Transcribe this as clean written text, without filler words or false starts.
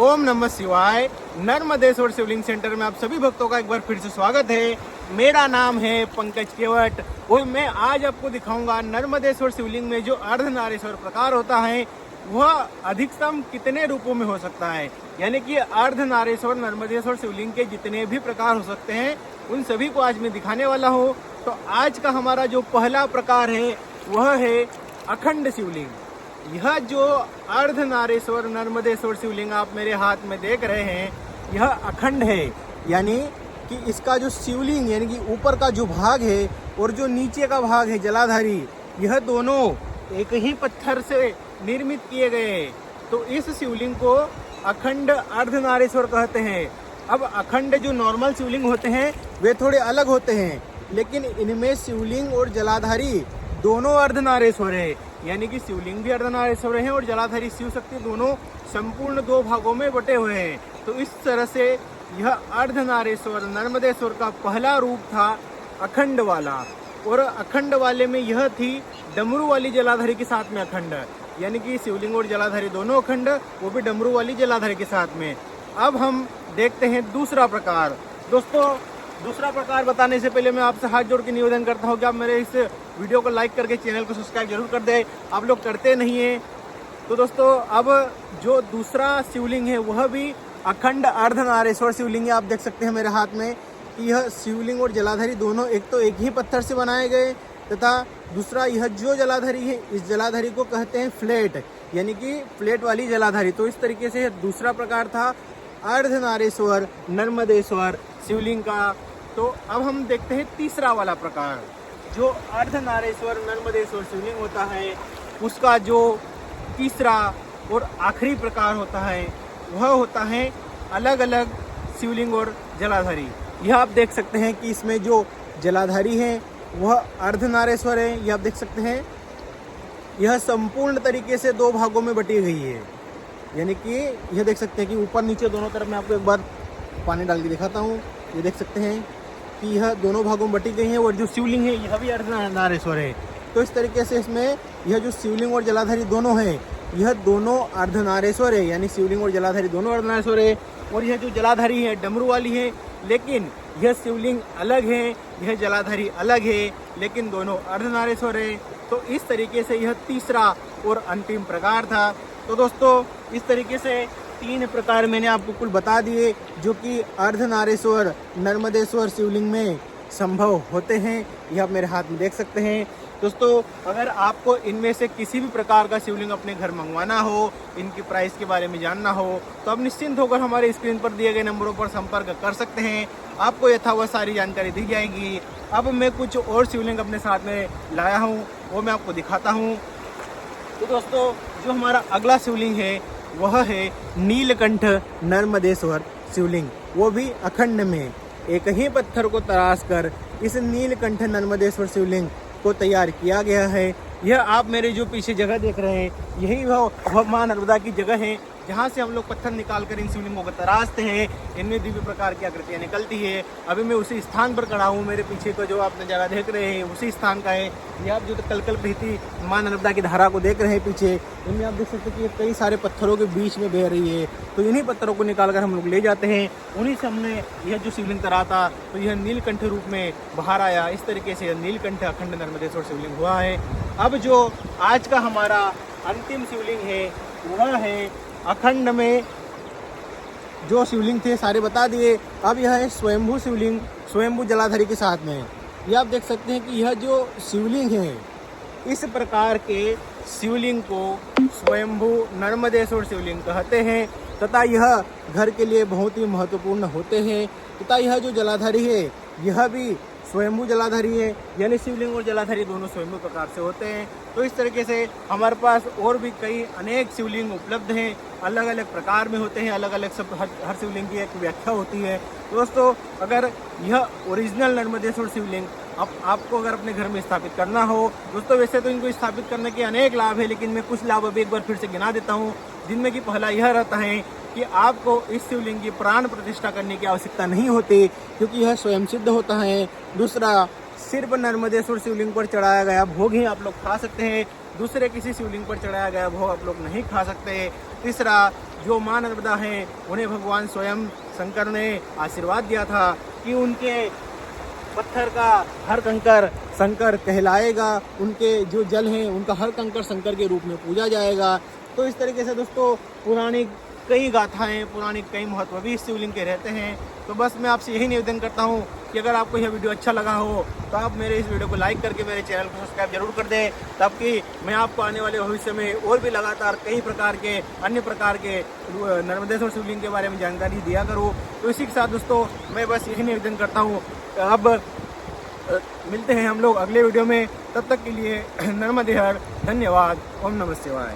ओम नमः शिवाय। नर्मदेश्वर शिवलिंग सेंटर में आप सभी भक्तों का एक बार फिर से स्वागत है। मेरा नाम है पंकज केवट और मैं आज आपको दिखाऊंगा नर्मदेश्वर शिवलिंग में जो अर्धनारीश्वर प्रकार होता है वह अधिकतम कितने रूपों में हो सकता है। यानी कि अर्धनारीश्वर नर्मदेश्वर शिवलिंग के जितने भी प्रकार हो सकते हैं उन सभी को आज मैं दिखाने वाला हूँ। तो आज का हमारा जो पहला प्रकार है वह है अखंड शिवलिंग। यह जो अर्धनारीश्वर नर्मदेश्वर शिवलिंग आप मेरे हाथ में देख रहे हैं यह अखंड है। यानी कि इसका जो शिवलिंग यानी कि ऊपर का जो भाग है और जो नीचे का भाग है जलाधारी, यह दोनों एक ही पत्थर से निर्मित किए गए। तो इस शिवलिंग को अखंड अर्धनारीश्वर कहते हैं। अब अखंड जो नॉर्मल शिवलिंग होते हैं वे थोड़े अलग होते हैं, लेकिन इनमें शिवलिंग और जलाधारी दोनों अर्धनारीश्वर है। यानी कि शिवलिंग भी अर्धनारीश्वर है और जलाधारी शिव शक्ति दोनों संपूर्ण दो भागों में बटे हुए हैं। तो इस तरह से यह अर्धनारीश्वर नर्मदेश्वर का पहला रूप था अखंड वाला। और अखंड वाले में यह थी डमरू वाली जलाधारी के साथ में अखंड, यानी कि शिवलिंग और जलाधारी दोनों अखंड, वो भी डमरू वाली जलाधारी के साथ में। अब हम देखते हैं दूसरा प्रकार। दोस्तों, दूसरा प्रकार बताने से पहले मैं आपसे हाथ जोड़ के निवेदन करता हूँ कि आप मेरे इस वीडियो को लाइक करके चैनल को सब्सक्राइब जरूर कर दें। आप लोग करते नहीं हैं। तो दोस्तों, अब जो दूसरा शिवलिंग है वह भी अखंड अर्धनारीश्वर शिवलिंग है। आप देख सकते हैं मेरे हाथ में कि यह शिवलिंग और जलाधारी दोनों एक तो एक ही पत्थर से बनाए गए, तथा दूसरा यह जो जलाधारी है इस जलाधारी को कहते हैं फ्लैट, यानी कि फ्लैट वाली जलाधारी। तो इस तरीके से दूसरा प्रकार था अर्धनारीश्वर नर्मदेश्वर शिवलिंग का। तो अब हम देखते हैं तीसरा वाला प्रकार। जो अर्धनारीश्वर नर्मदेश्वर शिवलिंग होता है उसका जो तीसरा और आखिरी प्रकार होता है वह होता है अलग अलग शिवलिंग और जलाधारी। यह आप देख सकते हैं कि इसमें जो जलाधारी है वह अर्धनारीश्वर है। यह आप देख सकते हैं यह संपूर्ण तरीके से दो भागों में बटी गई है। यानी कि यह देख सकते हैं कि ऊपर नीचे दोनों तरफ मैं आपको एक बार पानी डाल के दिखाता हूँ। ये देख सकते हैं कि यह दोनों भागों में बटी गई है और जो शिवलिंग है यह भी अर्धनारीश्वर है। तो इस तरीके से इसमें यह जो शिवलिंग और जलाधारी दोनों हैं यह दोनों अर्धनारीश्वर है। यानी शिवलिंग और जलाधारी दोनों अर्धनारीश्वर है। और यह जो जलाधारी है डमरू वाली है, लेकिन यह शिवलिंग अलग है, यह जलाधारी अलग है, लेकिन दोनों अर्धनारीश्वर है। तो इस तरीके से यह तीसरा और अंतिम प्रकार था। तो दोस्तों, इस तरीके से तीन प्रकार मैंने आपको कुल बता दिए जो कि अर्धनारीश्वर नर्मदेश्वर शिवलिंग में संभव होते हैं। यह आप मेरे हाथ में देख सकते हैं। दोस्तों, अगर आपको इनमें से किसी भी प्रकार का शिवलिंग अपने घर मंगवाना हो, इनकी प्राइस के बारे में जानना हो, तो आप निश्चिंत होकर हमारे स्क्रीन पर दिए गए नंबरों पर संपर्क कर सकते हैं। आपको यथावत सारी जानकारी दी जाएगी। अब मैं कुछ और शिवलिंग अपने साथ में लाया हूँ, वो मैं आपको दिखाता हूँ। तो दोस्तों, जो हमारा अगला शिवलिंग है वह है नीलकंठ नर्मदेश्वर शिवलिंग। वो भी अखंड में एक ही पत्थर को तराश कर इस नीलकंठ नर्मदेश्वर शिवलिंग को तैयार किया गया है। यह आप मेरे जो पीछे जगह देख रहे हैं यही वह माँ नर्मदा की जगह है जहाँ से हम लोग पत्थर निकाल कर इन शिवलिंगों को तराशते हैं। इनमें दिव्य प्रकार की आकृतियाँ निकलती है। अभी मैं उसी स्थान पर खड़ा हूँ। मेरे पीछे को जो आपने जगह देख रहे हैं उसी स्थान का है। ये आप जो कलकल बहती माँ नर्मदा की धारा को देख रहे हैं पीछे, इनमें आप देख सकते हैं कि कई सारे पत्थरों के बीच में बह रही है। तो इन्हीं पत्थरों को निकाल कर हम लोग ले जाते हैं। उन्हीं से हमने यह जो शिवलिंग तरा था तो यह नीलकंठ रूप में बाहर आया। इस तरीके से नीलकंठ अखंड नर्मदेश्वर शिवलिंग हुआ है। अब जो आज का हमारा अंतिम शिवलिंग है वह है अखंड में जो शिवलिंग थे सारे बता दिए। अब यह है स्वयंभू शिवलिंग, स्वयंभू जलाधारी के साथ में। यह आप देख सकते हैं कि यह जो शिवलिंग है इस प्रकार के शिवलिंग को स्वयंभू नर्मदेश्वर शिवलिंग कहते हैं, तथा यह घर के लिए बहुत ही महत्वपूर्ण होते हैं। तथा यह जो जलाधारी है यह भी स्वयंभू जलाधारी है। यानी शिवलिंग और जलाधारी दोनों स्वयंभू प्रकार से होते हैं। तो इस तरीके से हमारे पास और भी कई अनेक शिवलिंग उपलब्ध हैं, अलग अलग प्रकार में होते हैं। अलग अलग सब हर शिवलिंग की एक व्याख्या होती है। तो दोस्तों, अगर यह ओरिजिनल नर्मदेश्वर शिवलिंग आपको अगर अपने घर में स्थापित करना हो, दोस्तों वैसे तो इनको स्थापित करने के अनेक लाभ है, लेकिन मैं कुछ लाभ अभी एक बार फिर से गिना देता हूँ, जिनमें कि पहला यह रहता है कि आपको इस शिवलिंग की प्राण प्रतिष्ठा करने की आवश्यकता नहीं होती, क्योंकि यह स्वयं सिद्ध होता है। दूसरा, सिर्फ नर्मदेश्वर शिवलिंग पर चढ़ाया गया भोग ही आप लोग खा सकते हैं। दूसरे किसी शिवलिंग पर चढ़ाया गया भोग आप लोग नहीं खा सकते। तीसरा, जो माँ नर्मदा हैं उन्हें भगवान स्वयं शंकर ने आशीर्वाद दिया था कि उनके पत्थर का हर कंकर शंकर कहलाएगा, उनके जो जल हैं उनका हर कंकर शंकर के रूप में पूजा जाएगा। तो इस तरीके से दोस्तों पुरानी कई गाथाएं, पुरानी कई महत्व भी इस शिवलिंग के रहते हैं। तो बस मैं आपसे यही निवेदन करता हूं कि अगर आपको यह वीडियो अच्छा लगा हो तो आप मेरे इस वीडियो को लाइक करके मेरे चैनल को सब्सक्राइब जरूर कर दें, ताकि मैं आपको आने वाले भविष्य में और भी लगातार कई प्रकार के अन्य प्रकार के नर्मदेश्वर शिवलिंग के बारे में जानकारी दिया करूँ। तो इसी के साथ दोस्तों मैं बस यही निवेदन करता हूँ। अब मिलते हैं हम लोग अगले वीडियो में, तब तक के लिए नर्मदे हर, धन्यवाद। ओम नमः शिवाय।